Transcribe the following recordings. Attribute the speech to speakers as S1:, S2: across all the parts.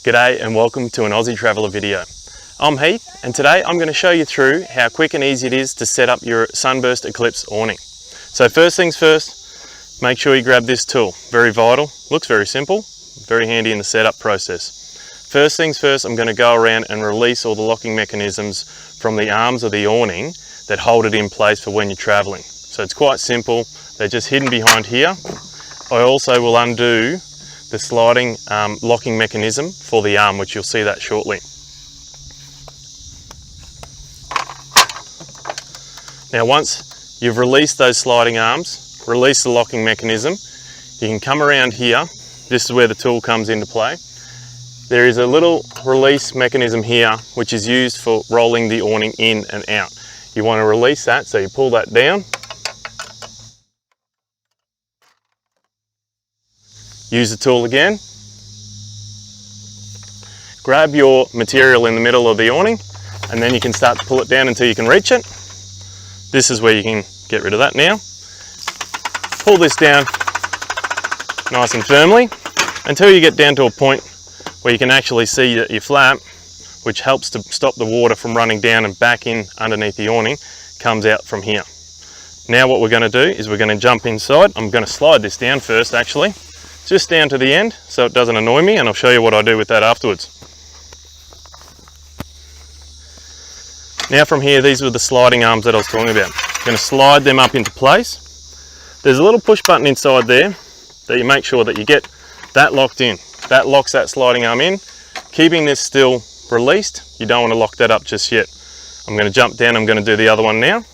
S1: G'day and welcome to an Aussie Traveller video. I'm Heath and today I'm going to show you through how quick and easy it is to set up your Sunburst Eclipse awning. So first things first, make sure you grab this tool. Very vital, looks very simple, very handy in the setup process. First things first, I'm going to go around and release all the locking mechanisms from the arms of the awning that hold it in place for when you're travelling. So it's quite simple, they're just hidden behind here. I also will undo the sliding locking mechanism for the arm, which you'll see that shortly. Now once you've released those sliding arms, release the locking mechanism, you can come around here. This is where the tool comes into play. There is a little release mechanism here which is used for rolling the awning in and out. You want to release that, so you pull that down. Use the tool again. Grab your material in the middle of the awning and then you can start to pull it down until you can reach it. This is where you can get rid of that now. Pull this down nice and firmly until you get down to a point where you can actually see that your flap, which helps to stop the water from running down and back in underneath the awning, comes out from here. Now what we're going to do is we're going to jump inside. I'm going to slide this down first actually, just down to the end so it doesn't annoy me, and I'll show you what I do with that afterwards. Now from here, these were the sliding arms that I was talking about. I'm going to slide them up into place. There's a little push button inside there that you make sure that you get that locked in. That locks that sliding arm in, keeping this still released. You don't want to lock that up just yet. I'm going to jump down, I'm going to do the other one now.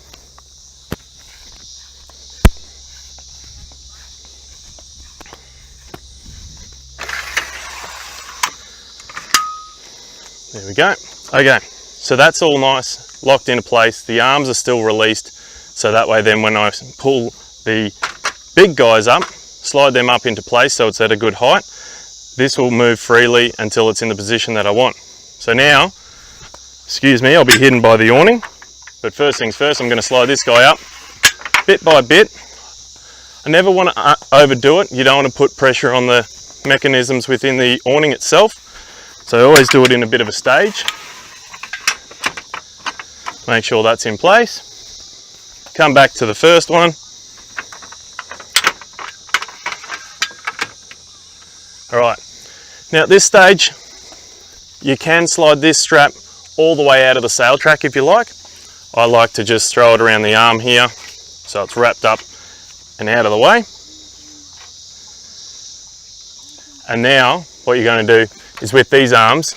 S1: There we go. Okay, so that's all nice, locked into place. The arms are still released, so that way then when I pull the big guys up, slide them up into place so it's at a good height, this will move freely until it's in the position that I want. So now, excuse me, I'll be hidden by the awning, but first things first, I'm going to slide this guy up bit by bit. I never want to overdo it. You don't want to put pressure on the mechanisms within the awning itself. So I always do it in a bit of a stage. Make sure that's in place. Come back to the first one. All right, now at this stage, you can slide this strap all the way out of the sail track if you like. I like to just throw it around the arm here so it's wrapped up and out of the way. And now what you're going to do is with these arms,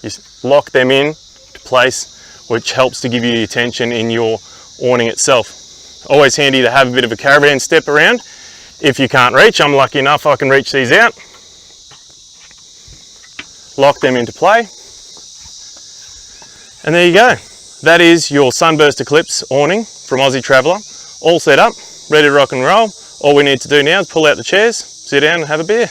S1: you lock them in to place, which helps to give you the tension in your awning itself. Always handy to have a bit of a caravan step around. If you can't reach, I'm lucky enough I can reach these out. Lock them into play. And there you go. That is your Sunburst Eclipse awning from Aussie Traveller. All set up, ready to rock and roll. All we need to do now is pull out the chairs, sit down and have a beer.